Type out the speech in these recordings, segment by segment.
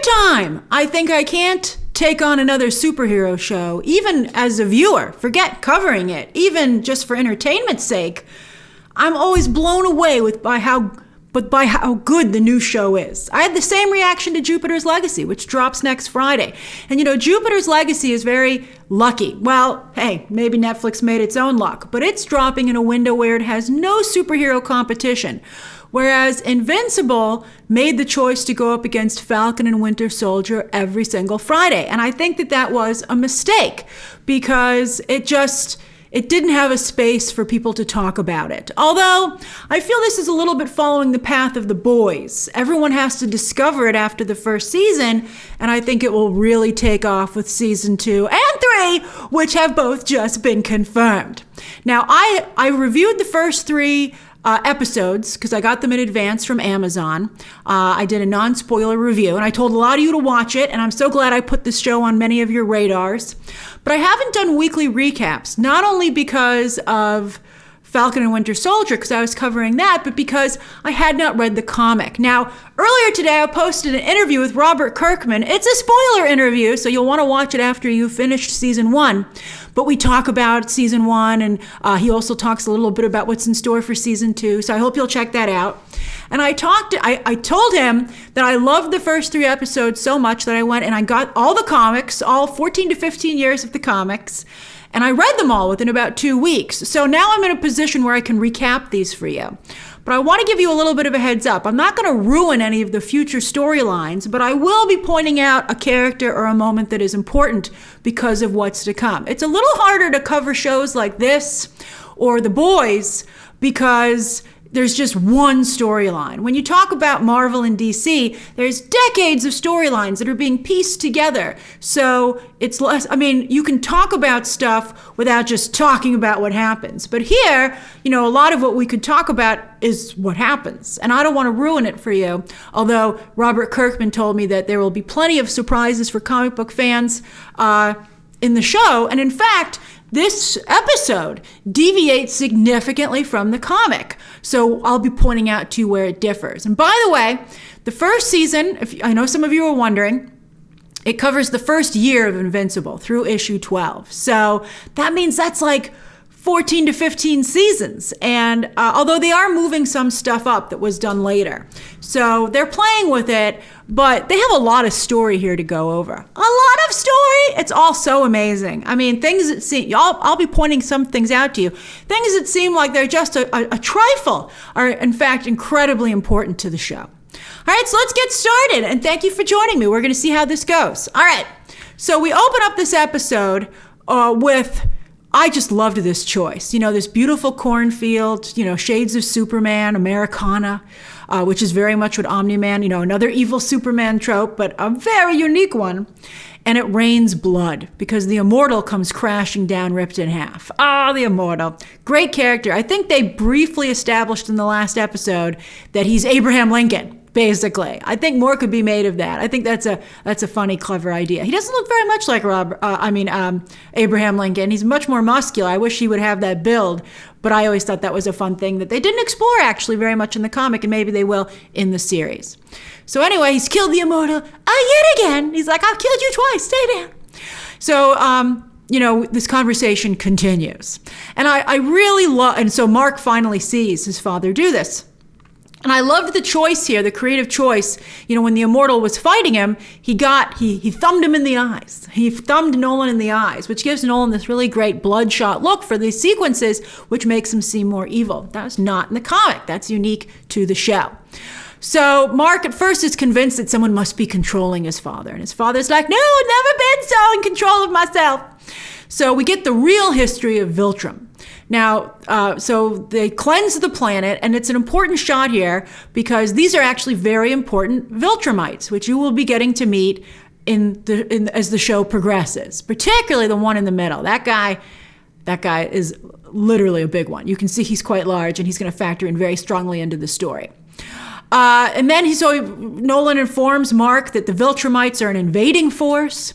time I think I can't take on another superhero show, even as a viewer, forget covering it, even just for entertainment's sake, I'm always blown away by how good the new show is. I had the same reaction to Jupiter's Legacy, which drops next Friday. And Jupiter's Legacy is very lucky. Well, hey, maybe Netflix made its own luck, but it's dropping in a window where it has no superhero competition. Whereas Invincible made the choice to go up against Falcon and Winter Soldier every single Friday. And I think that was a mistake because it didn't have a space for people to talk about it. Although, I feel this is a little bit following the path of The Boys. Everyone has to discover it after the first season, and I think it will really take off with season 2 and 3, which have both just been confirmed. Now, I reviewed the first 3 episodes because I got them in advance from Amazon. I did a non-spoiler review, and I told a lot of you to watch it, and I'm so glad I put this show on many of your radars. But I haven't done weekly recaps, not only because of Falcon and Winter Soldier, because I was covering that, but because I had not read the comic. Now, earlier today, I posted an interview with Robert Kirkman. It's a spoiler interview, so you'll want to watch it after you finished season 1. But we talk about season 1, and he also talks a little bit about what's in store for season 2, so I hope you'll check that out. And I told him that I loved the first 3 episodes so much that I went and I got all the comics, all 14 to 15 years of the comics, and I read them all within about 2 weeks. So now I'm in a position where I can recap these for you. But I want to give you a little bit of a heads up. I'm not going to ruin any of the future storylines, but I will be pointing out a character or a moment that is important because of what's to come. It's a little harder to cover shows like this or The Boys because there's just one storyline. When you talk about Marvel and DC, there's decades of storylines that are being pieced together. So it's less, you can talk about stuff without just talking about what happens. But here, a lot of what we could talk about is what happens. And I don't want to ruin it for you. Although Robert Kirkman told me that there will be plenty of surprises for comic book fans in the show. And in fact, this episode deviates significantly from the comic. So I'll be pointing out to you where it differs. And by the way, the first season, I know some of you are wondering, it covers the first year of Invincible through issue 12. So that means that's like 14 to 15 seasons. And although they are moving some stuff up that was done later. So they're playing with it, but they have a lot of story here to go over. A lot of story. It's all so amazing. Things that seem, I'll be pointing some things out to you. Things that seem like they're just a trifle are in fact incredibly important to the show. All right, so let's get started. And thank you for joining me. We're going to see how this goes. All right, so we open up this episode with, I just loved this choice. This beautiful cornfield, shades of Superman, Americana, which is very much what Omni Man, another evil Superman trope, but a very unique one. And it rains blood because the Immortal comes crashing down, ripped in half. The Immortal. Great character. I think they briefly established in the last episode that he's Abraham Lincoln. Basically, I think more could be made of that. I think that's a funny, clever idea. He doesn't look very much like Abraham Lincoln. He's much more muscular. I wish he would have that build, but I always thought that was a fun thing that they didn't explore actually very much in the comic, and maybe they will in the series. So anyway, he's killed the Immortal yet again. He's like, I've killed you twice. Stay down. So this conversation continues, and I really love. And so Mark finally sees his father do this. And I loved the choice here, the creative choice. When the Immortal was fighting him, he thumbed him in the eyes. He thumbed Nolan in the eyes, which gives Nolan this really great bloodshot look for these sequences, which makes him seem more evil. That was not in the comic. That's unique to the show. So Mark at first is convinced that someone must be controlling his father. And his father's like, no, I've never been so in control of myself. So we get the real history of Viltrum. Now, so they cleanse the planet, and it's an important shot here because these are actually very important Viltrumites, which you will be getting to meet as the show progresses, particularly the one in the middle. That guy is literally a big one. You can see he's quite large, and he's going to factor in very strongly into the story. And then Nolan informs Mark that the Viltrumites are an invading force.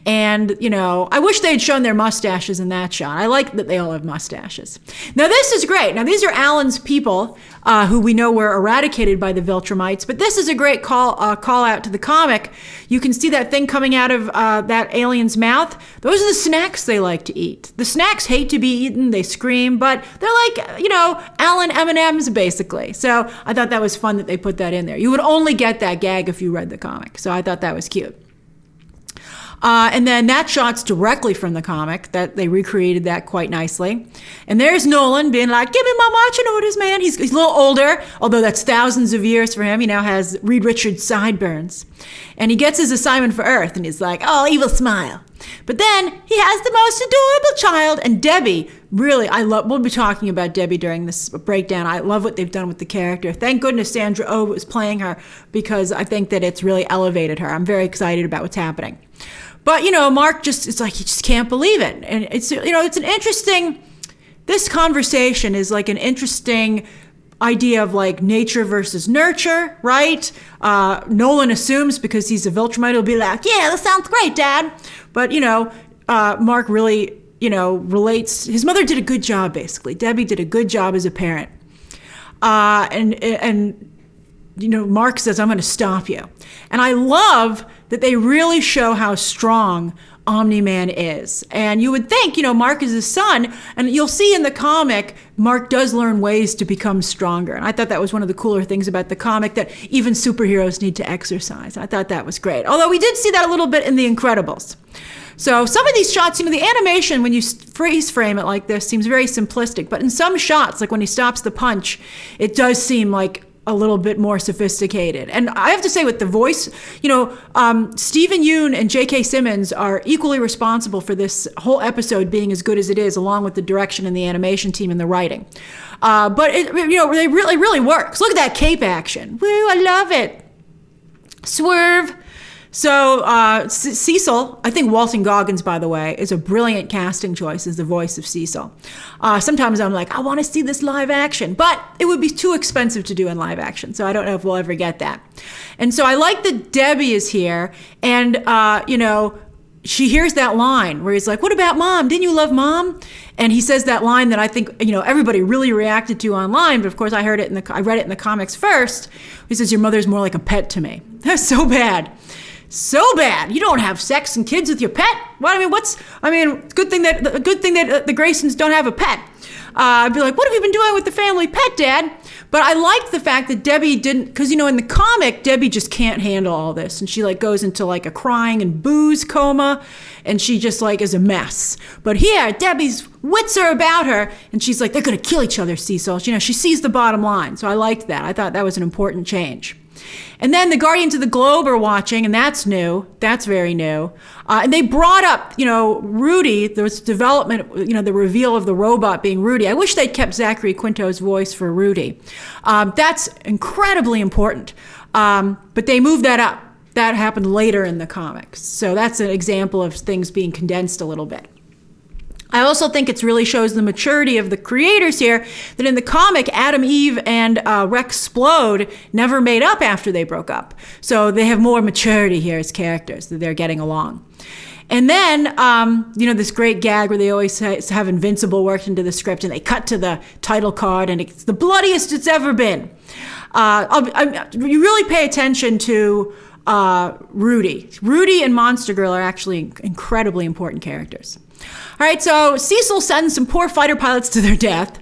And, I wish they had shown their mustaches in that shot. I like that they all have mustaches. Now, this is great. Now, these are Alan's people who we know were eradicated by the Viltrumites, but this is a great call out to the comic. You can see that thing coming out of that alien's mouth. Those are the snacks they like to eat. The snacks hate to be eaten. They scream, but they're like, Alan M&Ms, basically. So I thought that was fun that they put that in there. You would only get that gag if you read the comic. So I thought that was cute. And then that shot's directly from the comic. That they recreated that quite nicely. And there's Nolan being like, give me my marching orders, man. He's a little older, although that's thousands of years for him. He now has Reed Richards sideburns. And he gets his assignment for Earth, and he's like, oh, evil smile. But then he has the most adorable child. And Debbie, really, we'll be talking about Debbie during this breakdown. I love what they've done with the character. Thank goodness Sandra Oh was playing her, because I think that it's really elevated her. I'm very excited about what's happening. But, Mark it's like he just can't believe it. And it's an interesting, this conversation is like an interesting idea of like nature versus nurture, right? Nolan assumes because he's a Viltrumite, he'll be like, yeah, that sounds great, Dad. But, Mark really, relates. His mother did a good job, basically. Debbie did a good job as a parent. And Mark says, I'm going to stop you. And I love that they really show how strong Omni Man is. And you would think, Mark is his son, and you'll see in the comic, Mark does learn ways to become stronger. And I thought that was one of the cooler things about the comic, that even superheroes need to exercise. I thought that was great. Although we did see that a little bit in The Incredibles. So some of these shots, the animation, when you freeze frame it like this, seems very simplistic. But in some shots, like when he stops the punch, it does seem like a little bit more sophisticated. And I have to say, with the voice, Stephen Yoon and J.K. Simmons are equally responsible for this whole episode being as good as it is, along with the direction and the animation team and the writing. But it, they really works. Look at that cape action. Woo, I love it. Swerve. So Cecil, I think Walton Goggins, by the way, is a brilliant casting choice as the voice of Cecil. Sometimes I'm like, I want to see this live action, but it would be too expensive to do in live action. So I don't know if we'll ever get that. And so I like that Debbie is here, and, she hears that line where he's like, what about Mom? Didn't you love Mom? And he says that line that I think, everybody really reacted to online, but of course I read it in the comics first. He says, your mother's more like a pet to me. That's so bad. So bad. You don't have sex and kids with your pet. Good thing that the Graysons don't have a pet. I'd be like, what have you been doing with the family pet, Dad? But I liked the fact that Debbie didn't, because in the comic, Debbie just can't handle all this, and she goes into a crying and booze coma, and she just is a mess. But here, Debbie's wits are about her, and she's like, they're gonna kill each other, Cecil. She sees the bottom line. So I liked that. I thought that was an important change. And then the Guardians of the Globe are watching, and that's new. That's very new. And they brought up, Rudy, there was development, the reveal of the robot being Rudy. I wish they'd kept Zachary Quinto's voice for Rudy. That's incredibly important. But they moved that up. That happened later in the comics. So that's an example of things being condensed a little bit. I also think it really shows the maturity of the creators here, that in the comic, Adam, Eve, and Rex-Splode never made up after they broke up. So they have more maturity here as characters, that they're getting along. And then, this great gag where they always have Invincible worked into the script, and they cut to the title card, and it's the bloodiest it's ever been. You really pay attention to Rudy. Rudy and Monster Girl are actually incredibly important characters. All right, so Cecil sends some poor fighter pilots to their death.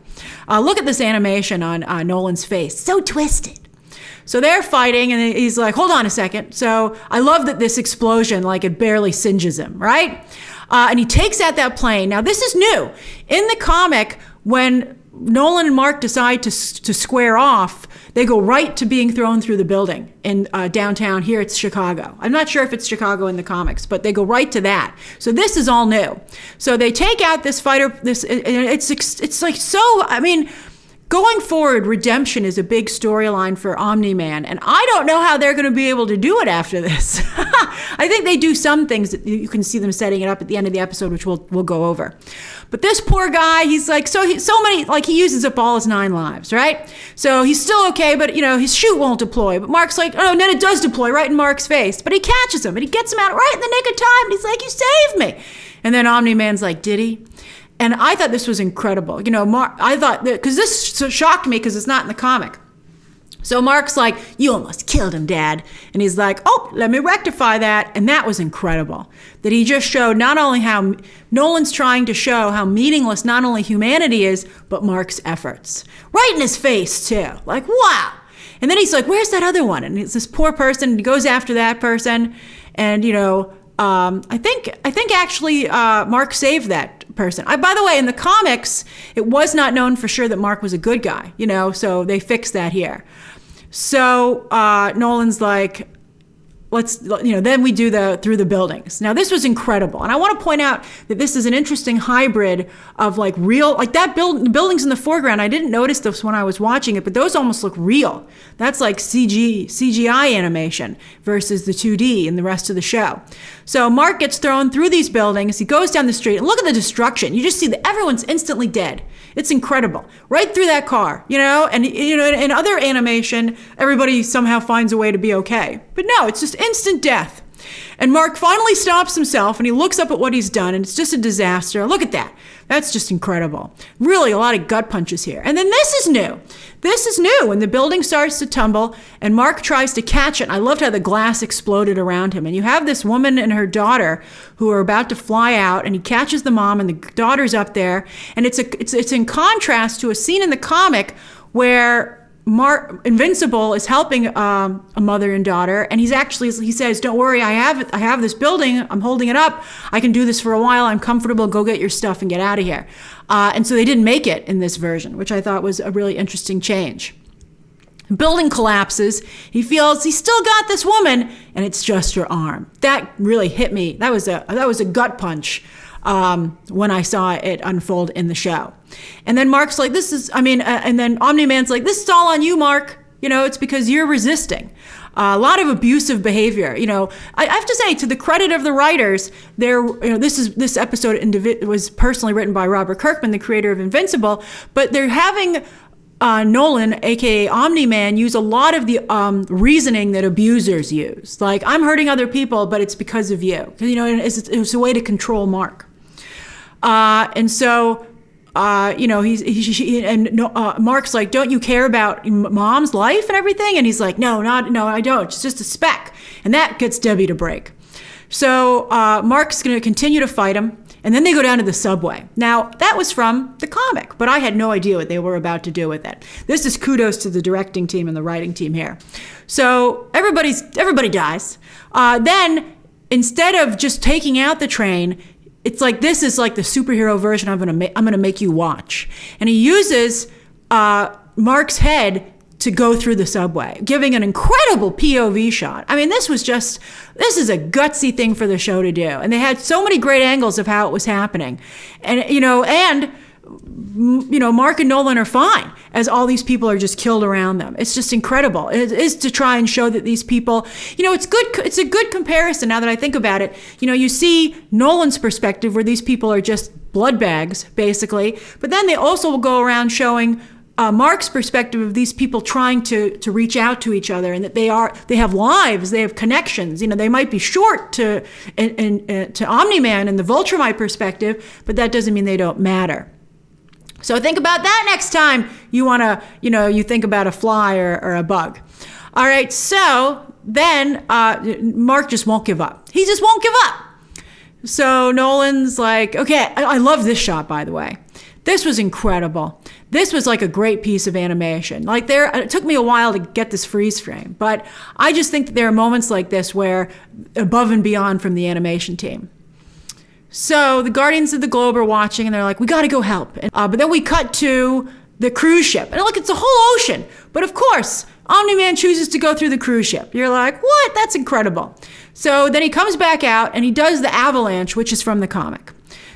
Look at this animation on Nolan's face. So twisted. So they're fighting, and he's like, hold on a second. So I love that this explosion, it barely singes him, right? And he takes out that plane. Now, this is new. In the comic, when Nolan and Mark decide to square off, they go right to being thrown through the building in downtown. Here it's Chicago. I'm not sure if it's Chicago in the comics, but they go right to that. So this is all new. So they take out this fighter. It's going forward, redemption is a big storyline for Omni Man, and I don't know how they're going to be able to do it after this. I think they do some things that you can see them setting it up at the end of the episode, which we'll go over. But this poor guy, he's like, he uses up all his 9 lives, right? So he's still okay, but his chute won't deploy. But Mark's like, oh, and then it does deploy right in Mark's face. But he catches him and he gets him out right in the nick of time. And he's like, you saved me. And then Omni Man's like, did he? And I thought this was incredible. I thought that, because this shocked me because it's not in the comic. So Mark's like, you almost killed him, Dad. And he's like, oh, let me rectify that. And that was incredible. That he just showed not only how Nolan's trying to show how meaningless not only humanity is, but Mark's efforts. Right in his face, too. Like, wow. And then he's like, where's that other one? And it's this poor person. And he goes after that person. And, I think actually Mark saved that person. By the way, in the comics, it was not known for sure that Mark was a good guy, so they fixed that here. So Nolan's like, then we do through the buildings. Now this was incredible. And I want to point out that this is an interesting hybrid of real, the buildings in the foreground. I didn't notice this when I was watching it, but those almost look real. That's like CGI animation versus the 2D in the rest of the show. So Mark gets thrown through these buildings. He goes down the street and look at the destruction. You just see that everyone's instantly dead. It's incredible. Right through that car, and in other animation, everybody somehow finds a way to be okay. But no, it's just instant death. And Mark finally stops himself and he looks up at what he's done, and it's just a disaster. Look at that. That's just incredible. Really a lot of gut punches here. And then this is new. This is new when the building starts to tumble and Mark tries to catch it. And I loved how the glass exploded around him. And you have this woman and her daughter who are about to fly out, and he catches the mom and the daughter's up there. And it's in contrast to a scene in the comic where Invincible is helping a mother and daughter, and he says, don't worry, I have this building, I'm holding it up, I can do this for a while, I'm comfortable, go get your stuff and get out of here. And so they didn't make it in this version, which I thought was a really interesting change. The building collapses, he feels he's still got this woman, and it's just her arm. That really hit me. That was a gut punch when I saw it unfold in the show. And then Mark's like, and then Omni Man's like, this is all on you, Mark. It's because you're resisting. A lot of abusive behavior. I have to say, to the credit of the writers, this episode was personally written by Robert Kirkman, the creator of Invincible, but they're having Nolan, aka Omni Man, use a lot of the reasoning that abusers use. Like, I'm hurting other people, but it's because of you. It's a way to control Mark. And so, Mark's like, don't you care about mom's life and everything? And he's like, no, I don't. It's just a speck. And that gets Debbie to break. So Mark's going to continue to fight him. And then they go down to the subway. Now, that was from the comic, but I had no idea what they were about to do with it. This is kudos to the directing team and the writing team here. So everybody dies. Then, instead of just taking out the train, it's like, this is like the superhero version I'm gonna make you watch. And he uses Mark's head to go through the subway, giving an incredible POV shot. I mean, this is a gutsy thing for the show to do. And they had so many great angles of how it was happening. And, Mark and Nolan are fine as all these people are just killed around them. It's just incredible. It is to try and show that these people, it's good. It's a good comparison now that I think about it. You see Nolan's perspective where these people are just blood bags, basically. But then they also will go around showing Mark's perspective of these people trying to reach out to each other, and that they have lives, they have connections. They might be short to Omni Man and the Viltrumite perspective, but that doesn't mean they don't matter. So think about that next time you think about a fly or a bug. All right, so then Mark just won't give up. He just won't give up. So Nolan's like, okay, I love this shot, by the way. This was incredible. This was like a great piece of animation. It took me a while to get this freeze frame, but I just think that there are moments like this where above and beyond from the animation team. So the Guardians of the Globe are watching, and they're like, we got to go help. But then we cut to the cruise ship. And look, it's a whole ocean. But of course, Omni Man chooses to go through the cruise ship. You're like, what? That's incredible. So then he comes back out, and he does the avalanche, which is from the comic.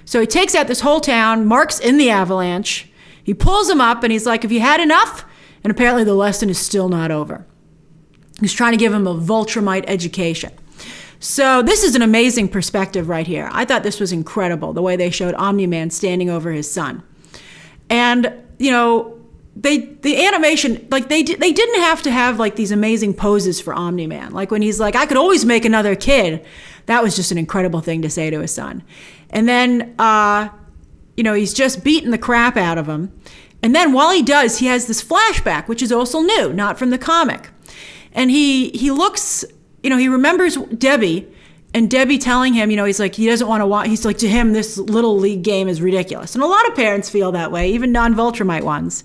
So he takes out this whole town. Mark's in the avalanche. He pulls him up and he's like, have you had enough? And apparently the lesson is still not over. He's trying to give him a Viltrumite education. So this is an amazing perspective right here. I thought this was incredible, the way they showed Omni Man standing over his son. And, you know, the animation, like they didn't have to have like these amazing poses for Omni Man. Like when he's like, I could always make another kid. That was just an incredible thing to say to his son. And then, you know, he's just beating the crap out of him. And then while he does, he has this flashback, which is also new, not from the comic. And he looks, you know, he remembers Debbie, and Debbie telling him, you know, he's like, he doesn't want to watch. He's like, to him, this little league game is ridiculous. And a lot of parents feel that way, even non-Viltrumite ones.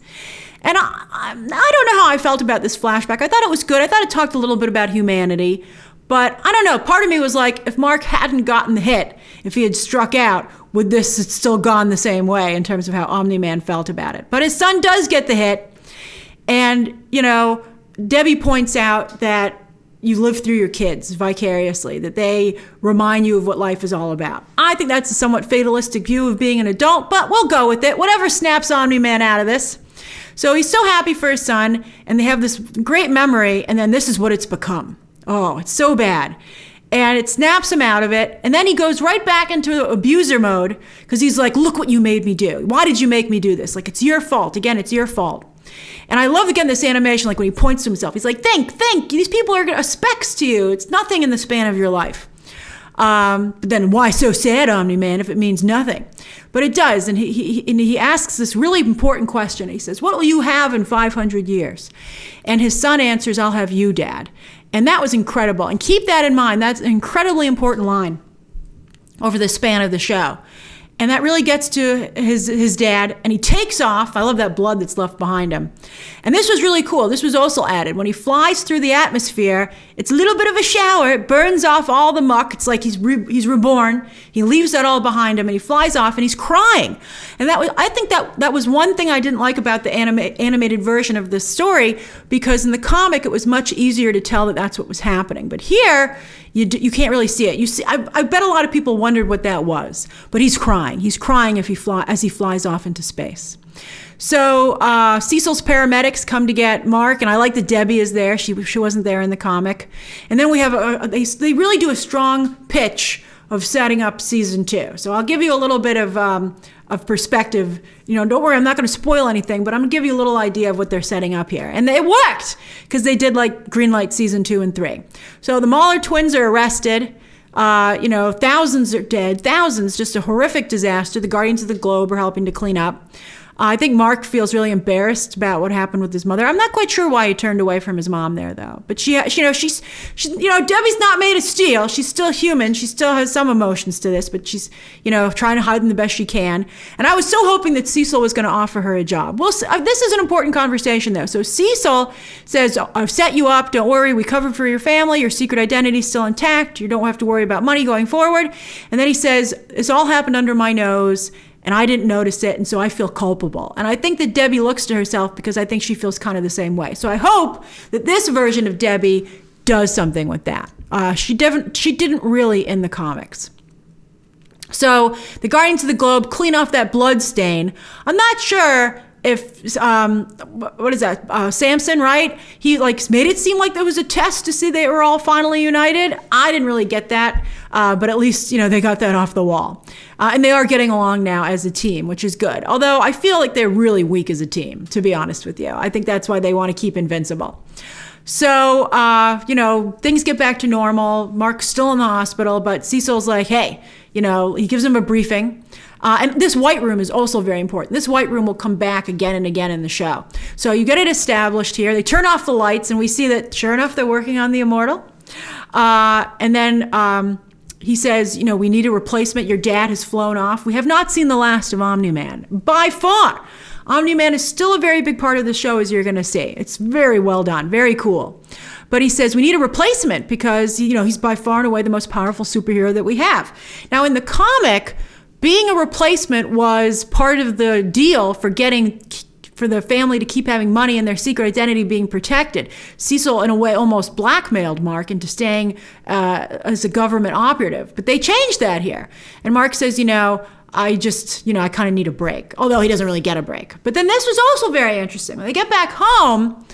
And I don't know how I felt about this flashback. I thought it was good. I thought it talked a little bit about humanity. But I don't know. Part of me was like, if Mark hadn't gotten the hit, if he had struck out, would this have still gone the same way in terms of how Omni Man felt about it? But his son does get the hit. And, you know, Debbie points out that you live through your kids vicariously, that they remind you of what life is all about. I think that's a somewhat fatalistic view of being an adult, but we'll go with it. Whatever snaps Omni Man out of this. So he's so happy for his son, and they have this great memory, and then this is what it's become. Oh, it's so bad. And it snaps him out of it, and then he goes right back into abuser mode, because he's like, look what you made me do. Why did you make me do this? Like, it's your fault. Again, it's your fault. And I love, again, this animation, like when he points to himself. He's like, think. These people are specks to you. It's nothing in the span of your life. But then why so sad, Omni Man, if it means nothing? But it does. And he asks this really important question. He says, what will you have in 500 years? And his son answers, I'll have you, Dad. And that was incredible. And keep that in mind. That's an incredibly important line over the span of the show. And that really gets to his dad, and he takes off. I love that blood that's left behind him. And this was really cool. This was also added. When he flies through the atmosphere, it's a little bit of a shower. It burns off all the muck. It's like he's reborn. He leaves that all behind him, and he flies off, and he's crying. And I think that was one thing I didn't like about the animated version of this story, because in the comic, it was much easier to tell that that's what was happening. But here, you can't really see it. You see, I bet a lot of people wondered what that was, but he's crying. He's crying as he flies off into space. So Cecil's paramedics come to get Mark, and I like that Debbie is there. She wasn't there in the comic. And then we have they really do a strong pitch of setting up season 2. So I'll give you a little bit of perspective. You know, don't worry, I'm not going to spoil anything, but I'm going to give you a little idea of what they're setting up here. And it worked, because they did like greenlight season 2 and 3. So the Mauler Twins are arrested. You know, thousands are dead. Thousands, just a horrific disaster. The Guardians of the Globe are helping to clean up. I think Mark feels really embarrassed about what happened with his mother. I'm not quite sure why he turned away from his mom there, though. But she's Debbie's not made of steel. She's still human. She still has some emotions to this, but she's, you know, trying to hide them the best she can. And I was so hoping that Cecil was going to offer her a job. Well, this is an important conversation, though. So Cecil says, I've set you up. Don't worry. We covered for your family. Your secret identity is still intact. You don't have to worry about money going forward. And then he says, this all happened under my nose, and I didn't notice it, and so I feel culpable. And I think that Debbie looks to herself, because I think she feels kind of the same way. So I hope that this version of Debbie does something with that. She didn't really in the comics. So the Guardians of the Globe clean off that blood stain. I'm not sure if, what is that, Samson, right? He like made it seem like there was a test to see they were all finally united. I didn't really get that, but at least, you know, they got that off the wall. And they are getting along now as a team, which is good. Although I feel like they're really weak as a team, to be honest with you. I think that's why they want to keep Invincible. So, you know, things get back to normal. Mark's still in the hospital, but Cecil's like, hey, you know, he gives him a briefing. And this white room is also very important. This white room will come back again and again in the show. So you get it established here. They turn off the lights, and we see that, sure enough, they're working on the Immortal. And then he says, you know, we need a replacement. Your dad has flown off. We have not seen the last of Omni Man, by far. Omni Man is still a very big part of the show, as you're going to see. It's very well done, very cool. But he says we need a replacement, because, you know, he's by far and away the most powerful superhero that we have. Now, in the comic, being a replacement was part of the deal for the family to keep having money and their secret identity being protected. Cecil, in a way, almost blackmailed Mark into staying as a government operative. But they changed that here. And Mark says, you know, I just, I kind of need a break. Although he doesn't really get a break. But then this was also very interesting. When they get back home,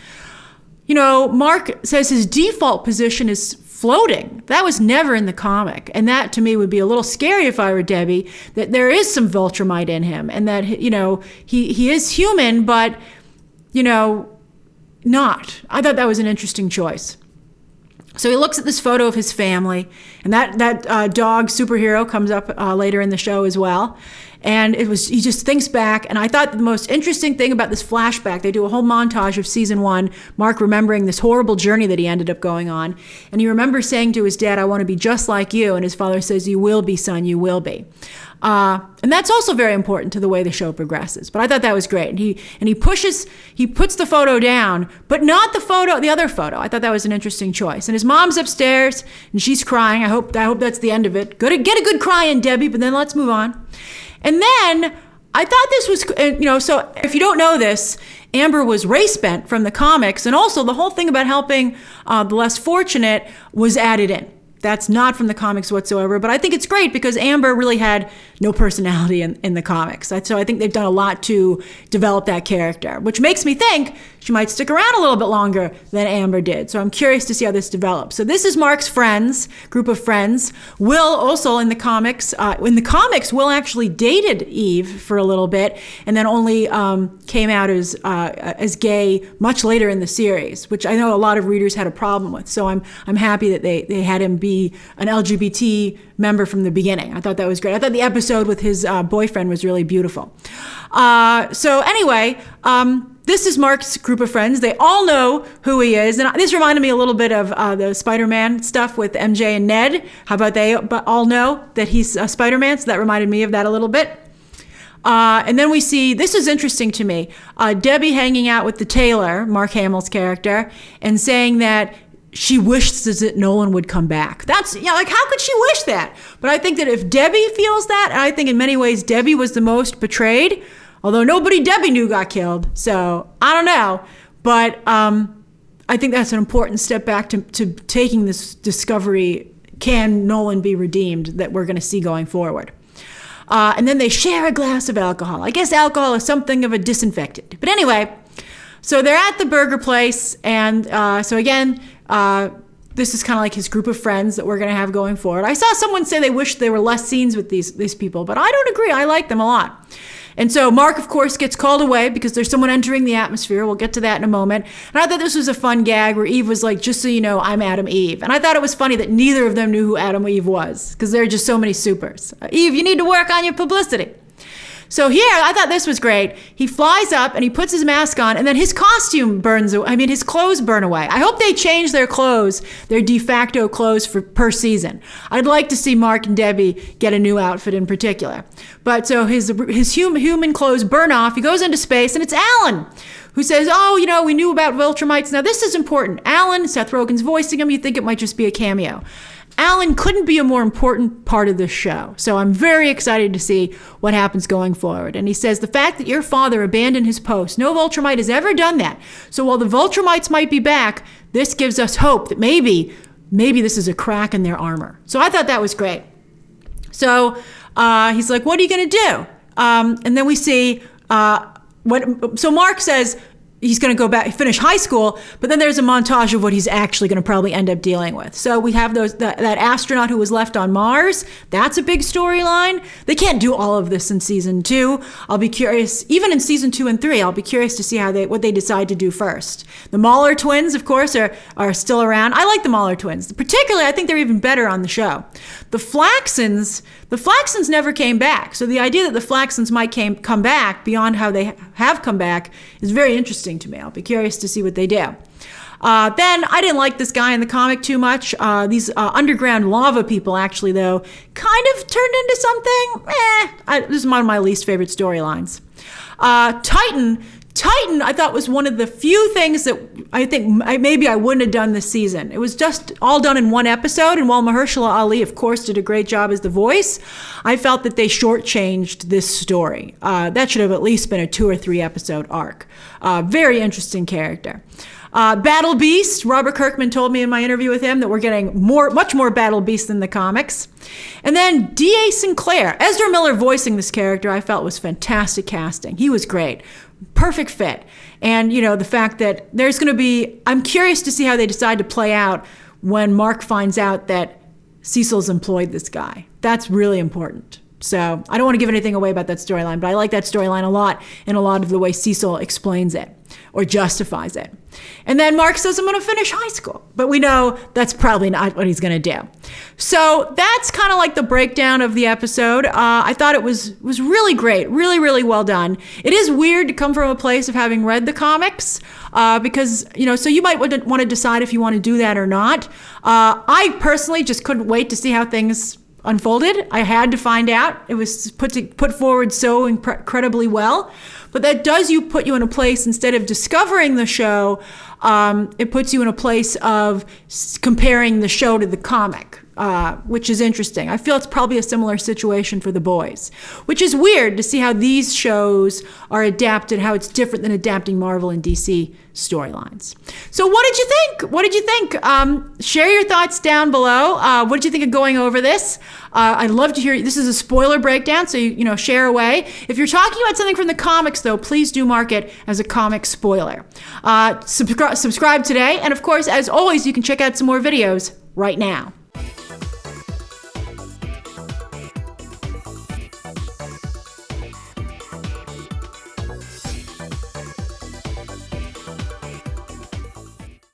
Mark says his default position is floating. That was never in the comic. And that to me would be a little scary if I were Debbie, that there is some Viltrumite in him and that, he is human, but, not. I thought that was an interesting choice. So he looks at this photo of his family, and that dog superhero comes up later in the show as well. And he just thinks back, and I thought the most interesting thing about this flashback, they do a whole montage of season 1, Mark remembering this horrible journey that he ended up going on. And he remembers saying to his dad, "I want to be just like you." And his father says, "You will be, son, you will be." And that's also very important to the way the show progresses. But I thought that was great. And he puts the photo down, but not the other photo. I thought that was an interesting choice. And his mom's upstairs and she's crying. I hope that's the end of it. Get a good cry in, Debbie, but then let's move on. And then I thought this was, so if you don't know this, Amber was race bent from the comics. And also the whole thing about helping the less fortunate was added in. That's not from the comics whatsoever, but I think it's great because Amber really had no personality in the comics. So I think they've done a lot to develop that character, which makes me think she might stick around a little bit longer than Amber did. So I'm curious to see how this develops. So this is Mark's group of friends. Will also in the comics, Will actually dated Eve for a little bit and then only came out as gay much later in the series, which I know a lot of readers had a problem with. So I'm happy that they had him be an LGBT member from the beginning. I thought that was great. I thought the episode with his boyfriend was really beautiful. So anyway, this is Mark's group of friends. They all know who he is. And this reminded me a little bit of the Spider-Man stuff with MJ and Ned. How about they all know that he's Spider-Man? So that reminded me of that a little bit. And then we see, this is interesting to me, Debbie hanging out with the tailor, Mark Hamill's character, and saying that she wishes that Nolan would come back. That's, how could she wish that? But I think that if Debbie feels that, and I think in many ways Debbie was the most betrayed, although nobody Debbie knew got killed. So I don't know. But I think that's an important step back to taking this discovery, can Nolan be redeemed, that we're going to see going forward. And then they share a glass of alcohol. I guess alcohol is something of a disinfectant. But anyway, so they're at the burger place. And so again, this is kind of like his group of friends that we're going to have going forward. I saw someone say they wish there were less scenes with these people, but I don't agree. I like them a lot. And so Mark, of course, gets called away because there's someone entering the atmosphere. We'll get to that in a moment. And I thought this was a fun gag where Eve was like, "Just so you know, I'm Adam Eve." And I thought it was funny that neither of them knew who Adam Eve was because there are just so many supers. Eve, you need to work on your publicity. So here, I thought this was great. He flies up and he puts his mask on and then his costume his clothes burn away. I hope they change their clothes, their de facto clothes per season. I'd like to see Mark and Debbie get a new outfit in particular. But so his human clothes burn off. He goes into space and it's Alan who says, "Oh, we knew about Viltrumites." Now this is important. Alan, Seth Rogen's voicing him. You think it might just be a cameo. Alan couldn't be a more important part of this show. So I'm very excited to see what happens going forward. And he says, "The fact that your father abandoned his post, no Viltrumite has ever done that. So while the Viltrumites might be back, this gives us hope that maybe this is a crack in their armor." So I thought that was great. So he's like, "What are you going to do?" And then we see so Mark says, he's going to go back, finish high school, but then there's a montage of what he's actually going to probably end up dealing with. So we have that astronaut who was left on Mars. That's a big storyline. They can't do all of this in season 2. I'll be curious, even in season 2 and 3, I'll be curious to see what they decide to do first. The Mauler Twins, of course, are still around. I like the Mauler Twins. Particularly, I think they're even better on the show. The Flaxons never came back. So the idea that the Flaxons might come back beyond how they have come back is very interesting to me. I'll be curious to see what they do. Then I didn't like this guy in the comic too much. These underground lava people actually, though, kind of turned into something. This is one of my least favorite storylines. Titan, I thought, was one of the few things that I think maybe I wouldn't have done this season. It was just all done in one episode, and while Mahershala Ali, of course, did a great job as the voice, I felt that they shortchanged this story. That should have at least been a 2 or 3 episode arc. Very interesting character. Battle Beast, Robert Kirkman told me in my interview with him that we're getting much more Battle Beast than the comics. And then D.A. Sinclair, Ezra Miller voicing this character, I felt was fantastic casting. He was great. Perfect fit. And, the fact that there's going to be, I'm curious to see how they decide to play out when Mark finds out that Cecil's employed this guy. That's really important. So I don't want to give anything away about that storyline, but I like that storyline a lot in a lot of the way Cecil explains it or justifies it. And then Mark says, I'm going to finish high school. But we know that's probably not what he's going to do. So that's kind of like the breakdown of the episode. I thought it was really great. Really, really well done. It is weird to come from a place of having read the comics because, so you might want to decide if you want to do that or not. I personally just couldn't wait to see how things unfolded. I had to find out. It was put forward so incredibly well. But that does put you in a place, instead of discovering the show, it puts you in a place of comparing the show to the comic, which is interesting. I feel it's probably a similar situation for The Boys, which is weird to see how these shows are adapted, how it's different than adapting Marvel and DC storylines. So what did you think? Share your thoughts down below. What did you think of going over this? I'd love to hear. This is a spoiler breakdown, so share away. If you're talking about something from the comics, though, please do mark it as a comic spoiler. Subscribe today, and of course, as always, you can check out some more videos right now.